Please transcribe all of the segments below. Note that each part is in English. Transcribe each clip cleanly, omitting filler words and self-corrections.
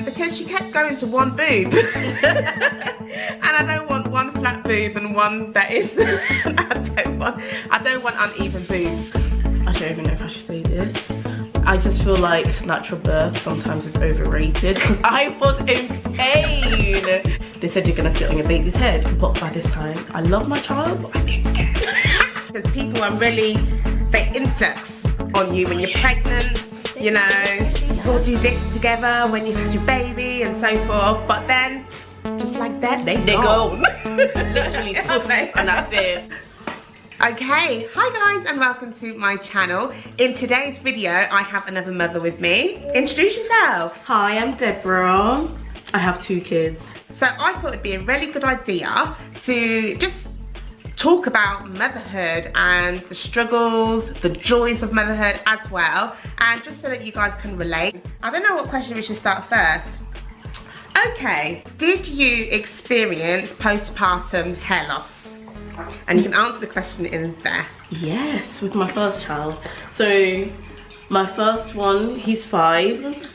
because she kept going to one boob. And I don't want one flat boob and one that is I don't want uneven boobs. I don't even know if I should say this. I just feel like natural birth sometimes is overrated. I was in pain. They said you're gonna sit on your baby's head, but by this time, I love my child, but I don't care. Because people are really, they influx on you when you're pregnant, you know, you'll do this together when you've had your baby and so forth, but then, just like that, they go. Literally, and that's it. Okay, hi guys and welcome to my channel. In today's video, I have another mother with me. Introduce yourself. Hi, I'm Deborah. I have 2 kids. So I thought it'd be a really good idea to just talk about motherhood and the struggles, the joys of motherhood as well, and just so that you guys can relate. I don't know what question we should start first. Okay, did you experience postpartum hair loss? And you can answer the question in there. Yes, with my first child. So my first one, he's 5.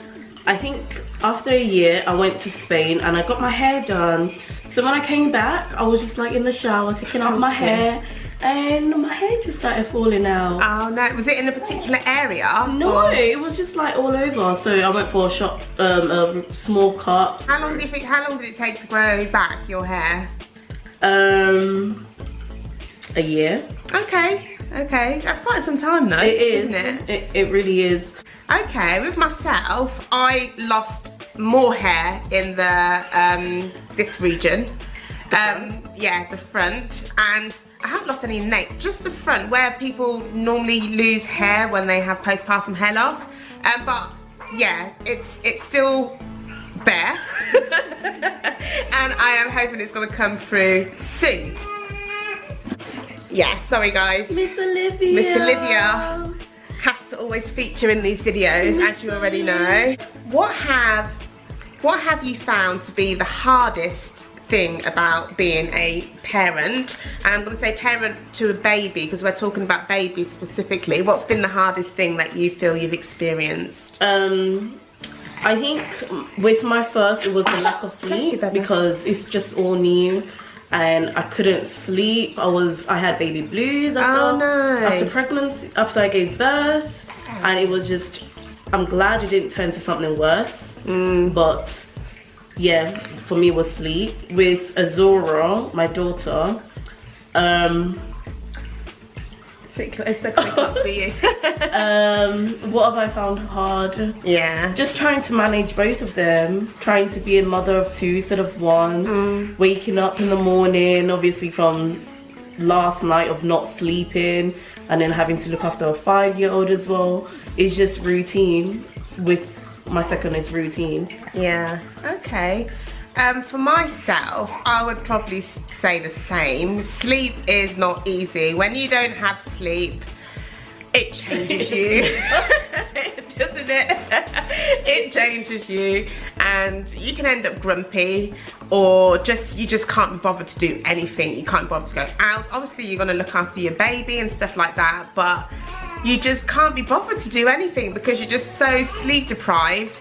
I think after a year I went to Spain and I got my hair done. So when I came back, I was just like in the shower taking out my hair, and my hair just started falling out. Oh no, was it in a particular area? No, it was just like all over. So I went for a small cut. How long did it take to grow back your hair? A year. Okay, that's quite some time though. It is, isn't it? It really is. Okay, with myself, I lost more hair in the this region. Yeah, the front, and I haven't lost any neck, just the front, where people normally lose hair when they have postpartum hair loss. But yeah, it's still bare, and I am hoping it's gonna come through soon. Yeah, sorry guys. Miss Olivia. Miss Olivia has to always feature in these videos, as you already know. What have you found to be the hardest thing about being a parent? And I'm going to say parent to a baby because we're talking about babies specifically. What's been the hardest thing that you feel you've experienced? I think with my first, it was the lack of sleep because it's just all new. And I couldn't sleep. I had baby blues after pregnancy, after I gave birth, and it was just, I'm glad it didn't turn to something worse. But yeah, for me it was sleep. With Azora, my daughter, Sit closer because I can't see you. what have I found hard? Yeah. Just trying to manage both of them, trying to be a mother of 2 instead of 1, waking up in the morning, obviously from last night of not sleeping, and then having to look after a 5-year-old as well. It's just routine. With my second is routine. Yeah, okay. For myself, I would probably say the same. Sleep is not easy. When you don't have sleep, it changes you, doesn't it? It changes you, and you can end up grumpy, or you just can't be bothered to do anything. You can't bother to go out. Obviously, you're gonna look after your baby and stuff like that, but you just can't be bothered to do anything because you're just so sleep deprived.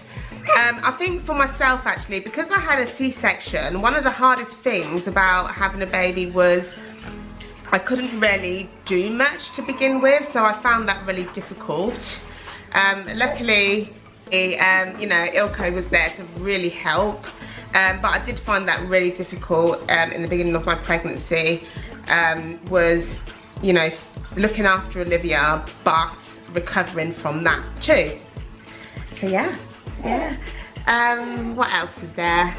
I think for myself actually, because I had a C-section, one of the hardest things about having a baby was I couldn't really do much to begin with, so I found that really difficult. Luckily, you know, Ilko was there to really help, but I did find that really difficult in the beginning of my pregnancy, was, you know, looking after Olivia, but recovering from that too. So yeah. Yeah. What else is there?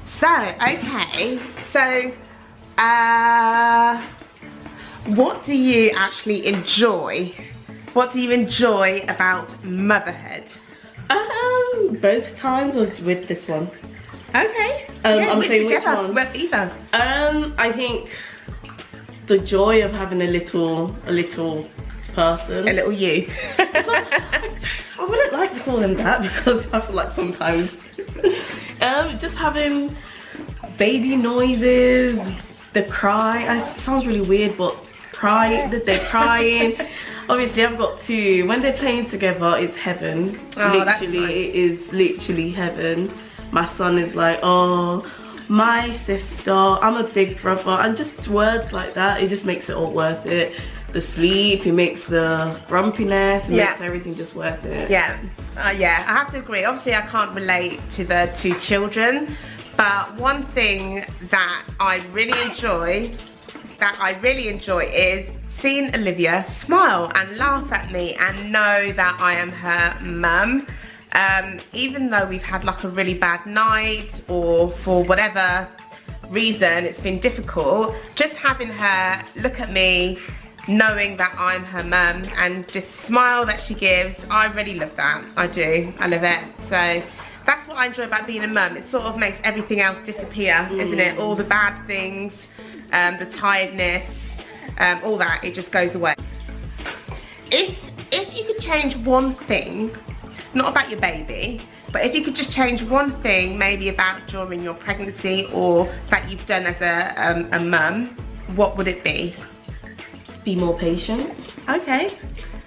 So, okay. So, what do you actually enjoy? What do you enjoy about motherhood? Both times or with this one? Okay. Yeah, I'm saying which one? Well, either. I think the joy of having a little person. A little you. I wouldn't like to call him that because I feel like sometimes just having baby noises, the cry, it sounds really weird, but they're crying. Obviously I've got two. When they're playing together, it's heaven. Oh, literally, that's nice. It is literally heaven. My son is like, oh, my sister, I'm a big brother, and just words like that, it just makes it all worth it. The sleep, it makes the grumpiness, it makes everything just worth it. Yeah, yeah, I have to agree. Obviously I can't relate to the two children, but one thing that I really enjoy is seeing Olivia smile and laugh at me and know that I am her mum. Even though we've had like a really bad night, or for whatever reason it's been difficult, just having her look at me, knowing that I'm her mum, and just smile that she gives, I really love that. I do, I love it. So that's what I enjoy about being a mum. It sort of makes everything else disappear, isn't it? All the bad things, the tiredness, all that, it just goes away. If you could change one thing, not about your baby, but if you could just change one thing, maybe about during your pregnancy or that you've done as a mum, what would it be? Be more patient. Okay,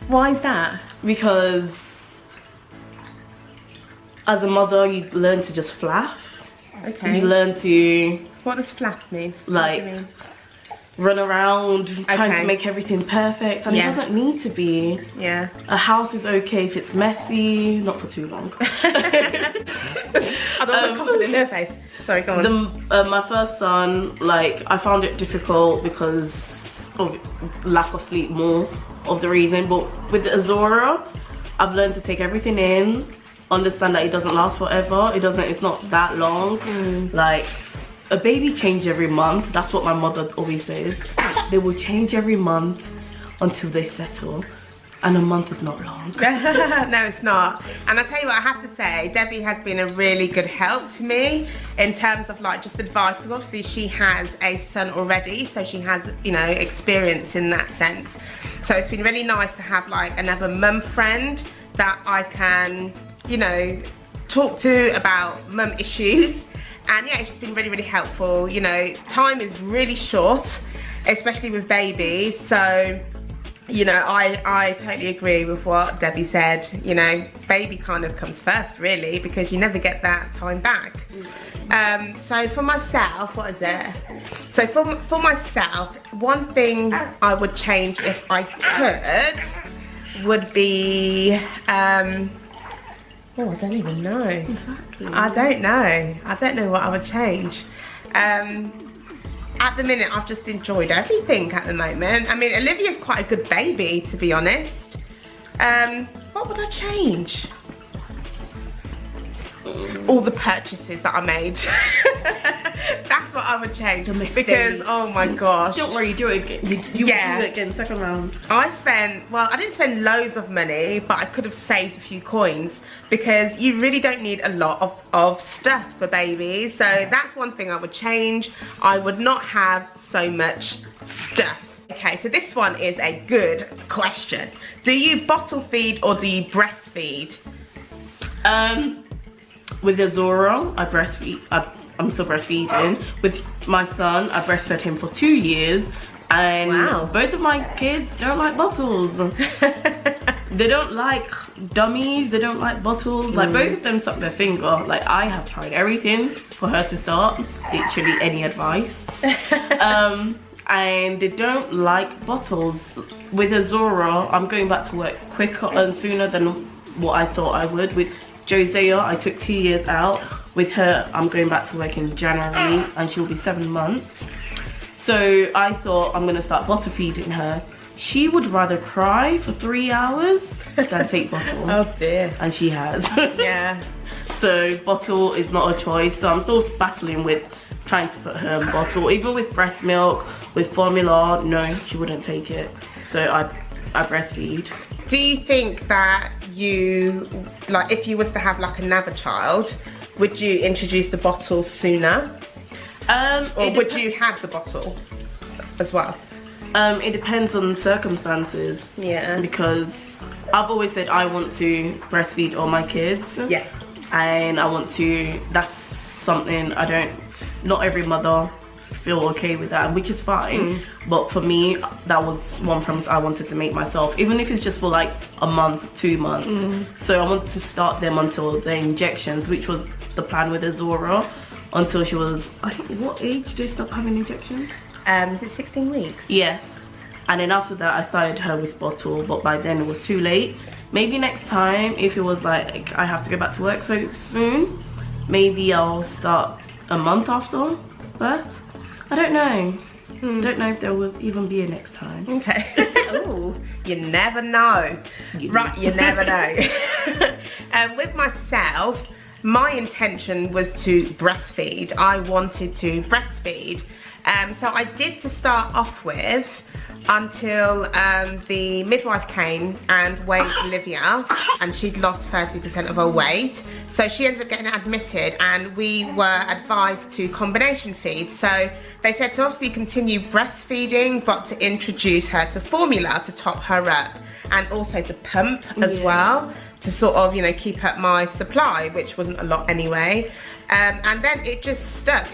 why is that? Because as a mother, you learn to just flaff. Okay. You learn to... What does flaff mean? Like, run around trying to make everything perfect, and it doesn't need to be. Yeah. A house is okay if it's messy, not for too long. I don't want to comment in their face. Sorry, go on. My first son, like, I found it difficult because of lack of sleep, more of the reason. But with Azora, I've learned to take everything in, understand that it doesn't last forever. It's not that long. Like, a baby change every month. That's what my mother always says. They will change every month until they settle. And a month is not long. No, it's not. And I tell you what, I have to say, Debbie has been a really good help to me in terms of like just advice, because obviously she has a son already, so she has, you know, experience in that sense. So it's been really nice to have like another mum friend that I can, you know, talk to about mum issues. And yeah, it's just been really, really helpful. You know, time is really short, especially with babies. So, you know, I totally agree with what Debbie said. You know, baby kind of comes first, really, because you never get that time back. So for myself, what is it? So for myself, one thing I would change if I could would be, oh, I don't even know. Exactly. I don't know what I would change. At the minute, I've just enjoyed everything at the moment. I mean, Olivia's quite a good baby, to be honest. What would I change? All the purchases that I made. That's what I would change. Because, oh my gosh. Don't worry, you do it again. You do it again, second round. I didn't spend loads of money, but I could have saved a few coins, because you really don't need a lot of stuff for babies. So that's one thing I would change. I would not have so much stuff. Okay, so this one is a good question. Do you bottle feed or do you breastfeed? With Azora, I breastfeed. I'm still breastfeeding. With my son, I breastfed him for 2 years, and both of my kids don't like bottles. They don't like dummies, they don't like bottles. Like, both of them suck their finger. Like, I have tried everything for her to start, literally any advice. And they don't like bottles. With Azora, I'm going back to work quicker and sooner than what I thought I would. With Josiah, I took 2 years out. With her, I'm going back to work in January, and she'll be 7 months. So I thought I'm gonna start bottle feeding her. She would rather cry for 3 hours than take bottle. Oh dear. And she has. Yeah. So bottle is not a choice. So I'm still battling with trying to put her in bottle. Even with breast milk, with formula, no, she wouldn't take it. So I breastfeed. Do you think that you, like, if you was to have like another child, would you introduce the bottle sooner? Or would you have the bottle as well? It depends on circumstances. Yeah. Because I've always said I want to breastfeed all my kids. Yes. And I want to, that's something not every mother feel okay with that, which is fine. But for me, that was one promise I wanted to make myself, even if it's just for like a month, 2 months. So I wanted to start them until the injections, which was the plan with Azora, until she was, I think, what age do they stop having injections? Is it 16 weeks? Yes. And then after that, I started her with bottle, but by then it was too late. Maybe next time, if it was like I have to go back to work so soon, maybe I'll start a month after birth. I don't know. I don't know if there will even be a next time. Okay. Ooh, you never know. Right, you never know. With myself, my intention was to breastfeed. I wanted to breastfeed. So I did to start off with, until the midwife came and weighed Olivia, and she'd lost 30% of her weight. So she ended up getting admitted, and we were advised to combination feed. So they said to obviously continue breastfeeding, but to introduce her to formula to top her up, and also to pump as well, to sort of, you know, keep up my supply, which wasn't a lot anyway. And then it just stuck.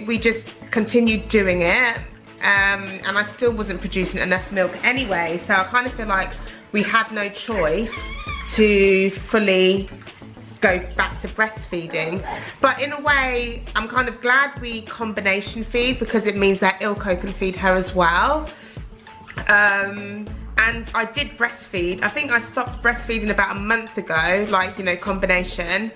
We just continued doing it. And I still wasn't producing enough milk anyway, so I kind of feel like we had no choice to fully go back to breastfeeding. But in a way, I'm kind of glad we combination feed, because it means that Ilko can feed her as well. And I did breastfeed. I think I stopped breastfeeding about a month ago, like, you know, combination.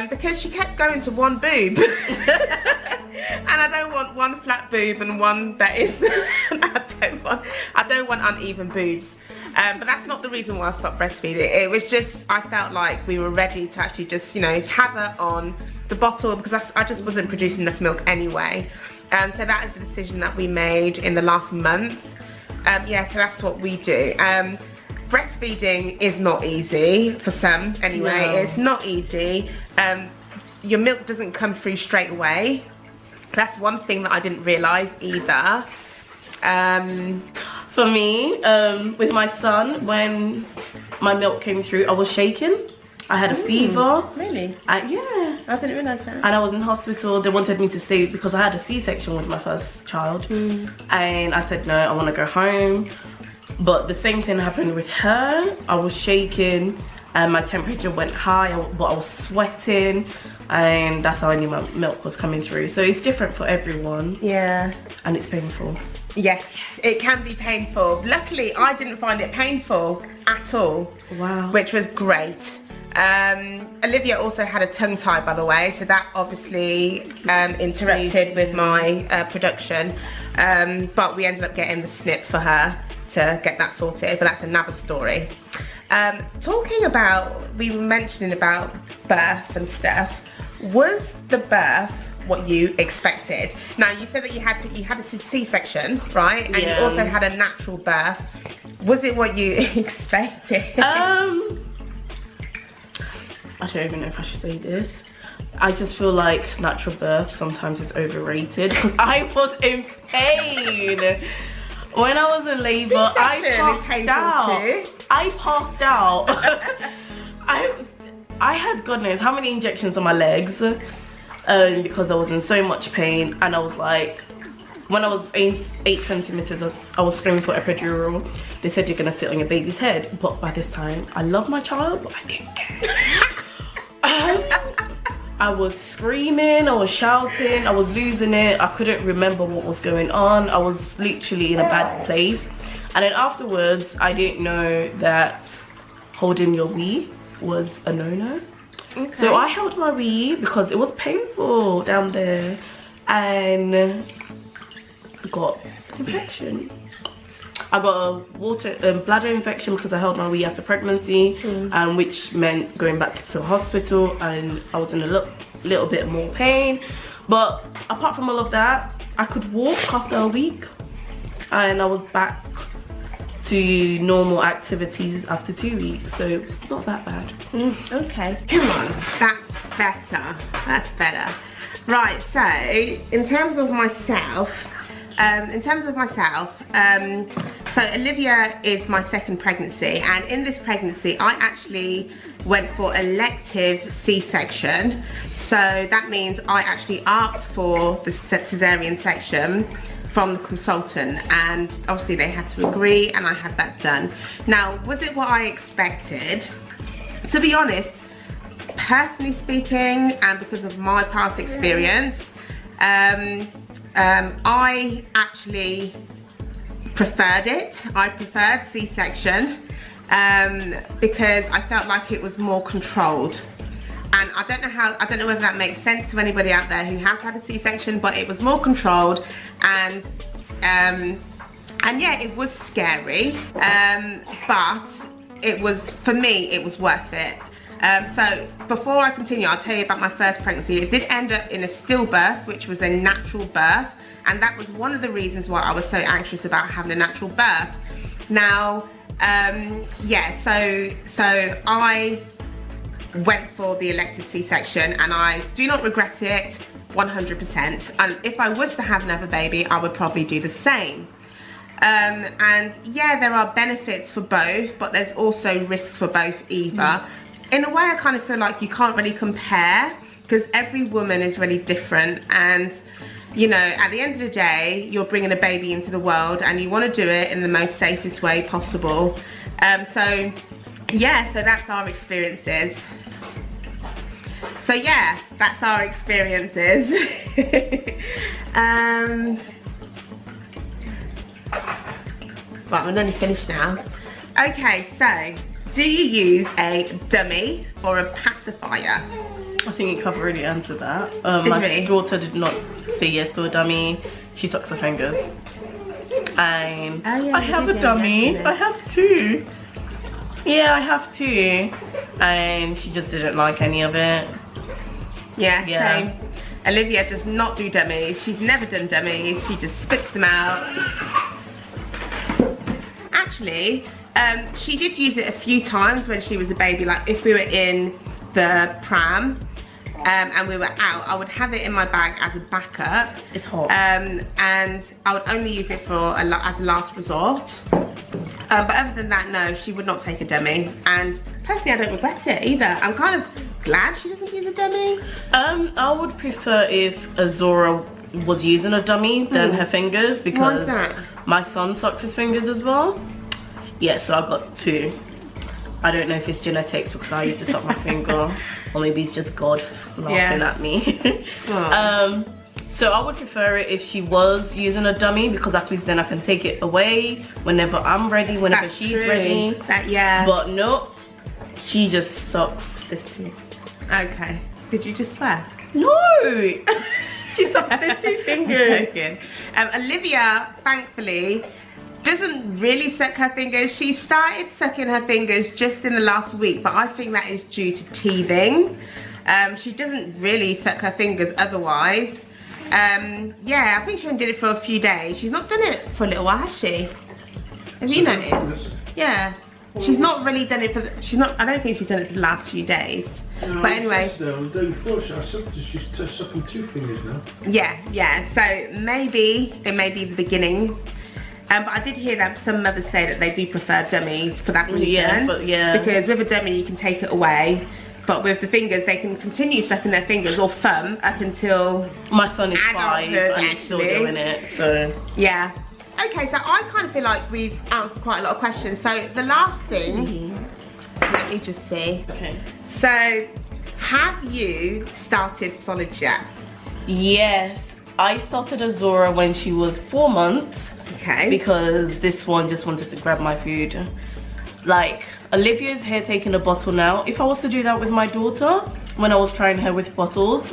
Because she kept going to one boob. And I don't want one flat boob and one that is, I don't want uneven boobs. But that's not the reason why I stopped breastfeeding. It was just, I felt like we were ready to actually just, you know, have her on the bottle, because I just wasn't producing enough milk anyway. So that is the decision that we made in the last month. Yeah, so that's what we do. Breastfeeding is not easy for some anyway. No. It's not easy. Your milk doesn't come through straight away. That's one thing that I didn't realise either. For me, with my son, when my milk came through, I was shaking. I had a fever. Really? Yeah. I didn't realise that. And I was in hospital. They wanted me to stay because I had a C-section with my first child. And I said, no, I want to go home. But the same thing happened with her. I was shaking and my temperature went high, but I was sweating, and that's how I knew my milk was coming through. So it's different for everyone. Yeah. And it's painful. Yes, it can be painful. Luckily, I didn't find it painful at all. Wow. Which was great. Olivia also had a tongue tie, by the way, so that obviously interrupted with my production. But we ended up getting the snip for her to get that sorted, but that's another story. Talking about, we were mentioning about birth and stuff. Was the birth what you expected? Now, you said that you had a C-section, right? And you also had a natural birth. Was it what you expected? I don't even know if I should say this. I just feel like natural birth sometimes is overrated. I was in pain. When I was in labour, I passed out. I passed out. I had God knows how many injections on my legs because I was in so much pain, and I was like, when I was 8 centimeters, I was screaming for epidural. They said you're gonna sit on your baby's head, but by this time, I love my child, but I didn't care. I was screaming, I was shouting, I was losing it. I couldn't remember what was going on. I was literally in a bad place. And then afterwards, I didn't know that holding your wee was a no-no. Okay. So I held my wee because it was painful down there, and got infection. I got a bladder infection because I held my wee after pregnancy, which meant going back to the hospital, and I was in a little bit more pain. But apart from all of that, I could walk after a week, and I was back to normal activities after 2 weeks, so it's not that bad. Okay, come on, that's better. Right, so in terms of myself, So Olivia is my second pregnancy, and in this pregnancy I actually went for elective C-section. So that means I actually asked for the cesarean section from the consultant, and obviously they had to agree, and I had that done. Now, was it what I expected? To be honest, personally speaking, and because of my past experience, I actually preferred it. I preferred C-section because I felt like it was more controlled. And I don't know whether that makes sense to anybody out there who has had a C-section, but it was more controlled, and yeah, it was scary, but it was, for me, it was worth it. So before I continue, I'll tell you about my first pregnancy. It did end up in a stillbirth, which was a natural birth, and that was one of the reasons why I was so anxious about having a natural birth. Now, yeah, so I went for the elective C-section, and I do not regret it 100%. And if I was to have another baby, I would probably do the same. And yeah, there are benefits for both, but there's also risks for both either. In a way, I kind of feel like you can't really compare, because every woman is really different, and you know, at the end of the day, you're bringing a baby into the world, and you want to do it in the most safest way possible. So yeah, so that's our experiences. So yeah, that's our experiences. Right, I'm only finished now. Okay, so do you use a dummy or a pacifier? I think you already answered that. My daughter did not say yes to a dummy. She sucks her fingers. And I have a dummy. I have two. Yeah, I have two. And she just didn't like any of it. Yeah, same. Olivia does not do dummies. She's never done dummies. She just spits them out. Actually, she did use it a few times when she was a baby. Like if we were in the pram and we were out, I would have it in my bag as a backup. It's hot. And I would only use it for as a last resort. But other than that, no, she would not take a dummy. And personally, I don't regret it either. I'm kind of glad she doesn't use a dummy. I would prefer if Azora was using a dummy than her fingers, because why is that? My son sucks his fingers as well. Yeah, so I've got two. I don't know if it's genetics, because I used to suck my finger, or maybe it's just God laughing at me. So I would prefer it if she was using a dummy, because at least then I can take it away whenever I'm ready, whenever she's ready. But no, she just sucks this too. Okay. Did you just swear? No! She sucks his two fingers. I'm joking. Olivia, thankfully, doesn't really suck her fingers. She started sucking her fingers just in the last week, but I think that is due to teething. She doesn't really suck her fingers otherwise. Yeah, I think she only did it for a few days. She's not done it for a little while, has she? Have you noticed? Yeah. She's not really done it for, I don't think she's done it for the last few days. No, but anyway. The day before, she's sucking two fingers now. Yeah, so maybe it may be the beginning. But I did hear that some mothers say that they do prefer dummies for that reason. Because with a dummy you can take it away. But with the fingers, they can continue sucking their fingers or thumb up until my son is 5 and he's still doing it, so. Yeah. Okay, so I kind of feel like we've answered quite a lot of questions. So the last thing, let me just see. Okay. So, have you started solids yet? Yes, I started Azora when she was 4 months. Okay. Because this one just wanted to grab my food. Like, Olivia's here taking a bottle now. If I was to do that with my daughter, when I was trying her with bottles,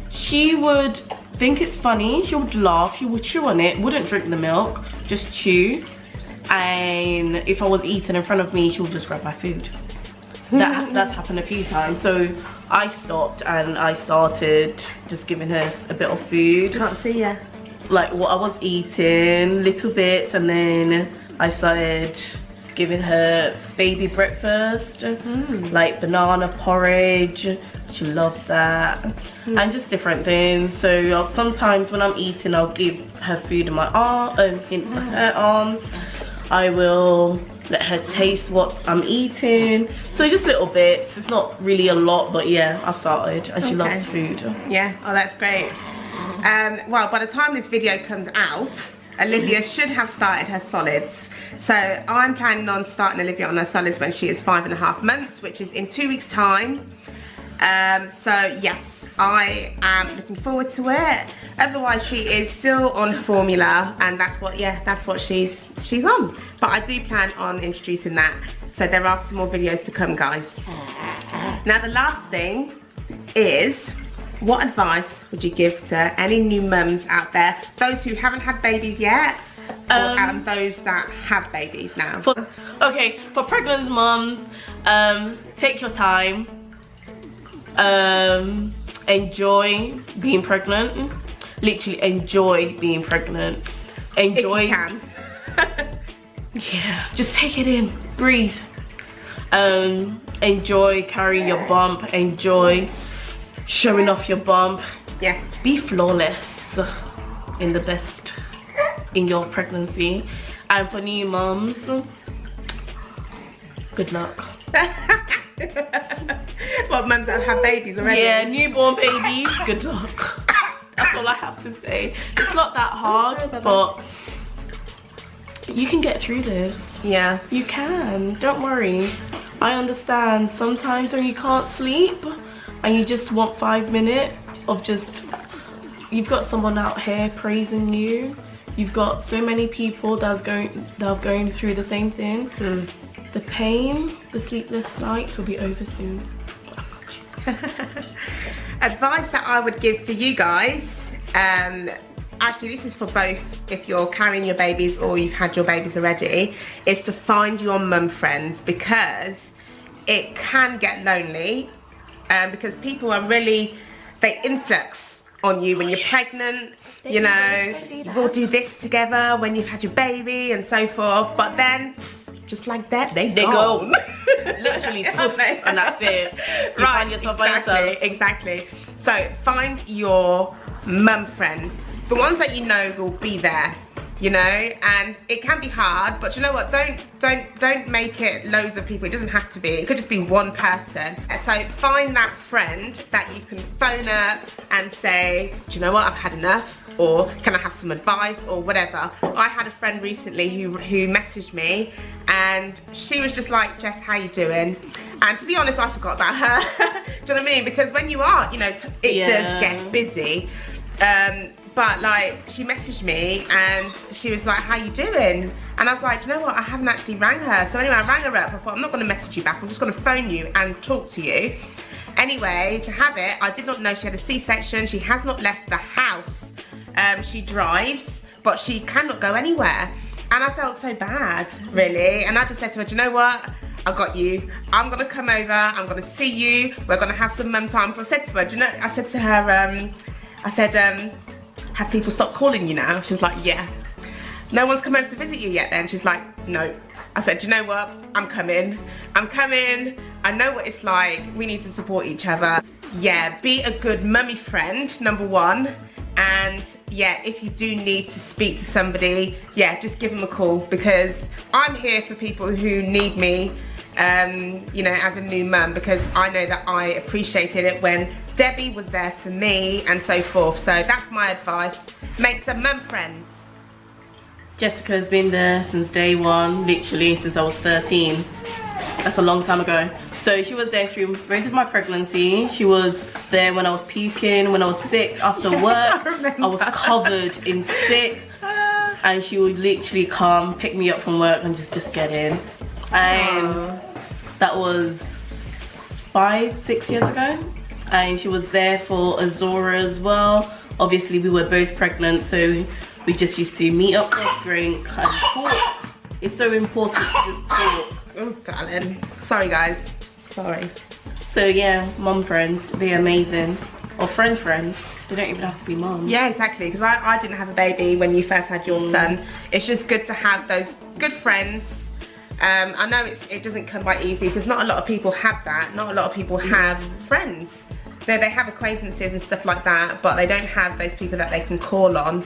she would think it's funny, she would laugh, she would chew on it, wouldn't drink the milk, just chew. And if I was eating in front of me, she would just grab my food. That's happened a few times. So I stopped and I started just giving her a bit of food. Can't see ya. Like what I was eating, little bits, and then I started giving her baby breakfast, like banana porridge. She loves that, and just different things. So sometimes when I'm eating, I'll give her food in my arm, in her arms. I will let her taste what I'm eating. So just little bits. It's not really a lot, but yeah, I've started, and she loves food. Yeah, oh, that's great. Well, by the time this video comes out, Olivia should have started her solids. So I'm planning on starting Olivia on her solids when she is 5.5 months, which is in 2 weeks' time. So yes, I am looking forward to it. Otherwise, she is still on formula, and that's what she's on. But I do plan on introducing that. So there are some more videos to come, guys. Now the last thing is, what advice would you give to any new mums out there, those who haven't had babies yet, and those that have babies now? For pregnant moms, take your time. Enjoy being pregnant. Literally enjoy being pregnant. Enjoy. If you can. Yeah, just take it in, breathe. Enjoy carrying your bump. Enjoy showing off your bump. Yes. Be flawless in your pregnancy. And for new moms, good luck. What, mums that have babies already? Yeah, newborn babies, good luck. That's all I have to say. It's not that hard, but you can get through this. Yeah. You can, don't worry. I understand sometimes when you can't sleep and you just want 5 minutes of just, you've got someone out here praising you. You've got so many people that are going through the same thing. The pain, the sleepless nights will be over soon. Advice that I would give for you guys, actually this is for both if you're carrying your babies or you've had your babies already, is to find your mum friends, because it can get lonely, because people are really, they influx on you when you're pregnant. You know, we'll do this together when you've had your baby and so forth, but then just like that, they go. Literally, poof, and that's it. You Right, find yourself by yourself. exactly. So find your mum friends, the ones that you know will be there, you know, and it can be hard, but you know what, don't make it loads of people. It doesn't have to be, it could just be one person. So find that friend that you can phone up and say, do you know what, I've had enough, or can I have some advice, or whatever. I had a friend recently who messaged me, and she was just like, Jess, how you doing? And to be honest, I forgot about her. Do you know what I mean? Because when you are, you know, it does get busy. But like, she messaged me and she was like, how you doing? And I was like, do you know what, I haven't actually rang her. So anyway, I rang her up. I thought, I'm not going to message you back, I'm just going to phone you and talk to you. Anyway, to have it, I did not know she had a C-section. She has not left the house. She drives, but she cannot go anywhere. And I felt so bad, really. And I just said to her, do you know what? I got you. I'm gonna come over, I'm gonna see you, we're gonna have some mum time. So I said to her, do you know, I said to her, have people stopped calling you now? She was like, yeah. No one's come over to visit you yet then? She's like, no. I said, do you know what? I'm coming. I know what it's like. We need to support each other. Yeah, be a good mummy friend, number one. And yeah, if you do need to speak to somebody, yeah, just give them a call, because I'm here for people who need me, you know, as a new mum, because I know that I appreciated it when Debbie was there for me and so forth. So that's my advice. Make some mum friends. Jessica's been there since day one, literally since I was 13. That's a long time ago. So she was there through both of my pregnancy. She was there when I was puking, when I was sick after work. I was covered in sick. And she would literally come, pick me up from work and just get in. And that was 5-6 years ago. And she was there for Azora as well. Obviously we were both pregnant, so we just used to meet up for a drink and talk. It's so important to just talk. Oh, darling. Sorry, guys. Sorry. So yeah, mum friends, they're amazing. Or friends. They don't even have to be mum. Yeah, exactly. Because I didn't have a baby when you first had your son. It's just good to have those good friends. I know it doesn't come by easy, because not a lot of people have that. Not a lot of people have friends. They have acquaintances and stuff like that, but they don't have those people that they can call on.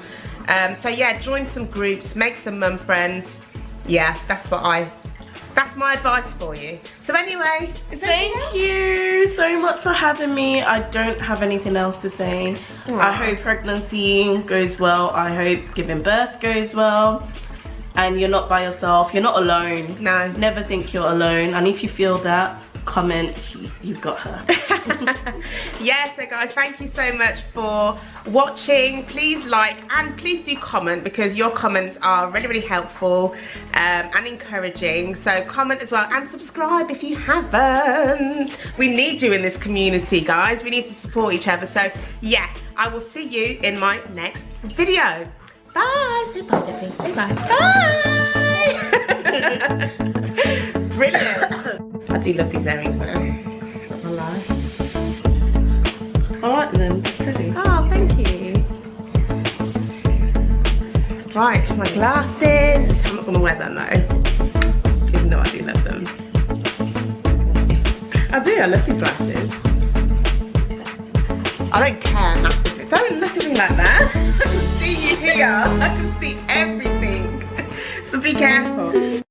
So yeah, join some groups, make some mum friends, yeah, that's my advice for you. So anyway, thank you so much for having me. I don't have anything else to say. Aww. I hope pregnancy goes well. I hope giving birth goes well. And you're not by yourself. You're not alone. No. Never think you're alone. And if you feel that, comment, you've got her. Yeah, so guys, thank you so much for watching. Please like and please do comment, because your comments are really, really helpful and encouraging. So comment as well and subscribe if you haven't. We need you in this community, guys. We need to support each other. So yeah, I will see you in my next video. Bye. Say bye, Debbie. Say bye. Bye. Brilliant. I do love these earrings though. Not gonna lie. Alright then, pretty. Oh, thank you. Right, my glasses. I'm not gonna wear them though, even though I do love them. I do, I love these glasses. I don't care massively. Don't look at me like that. I can see you here. I can see everything. So be careful.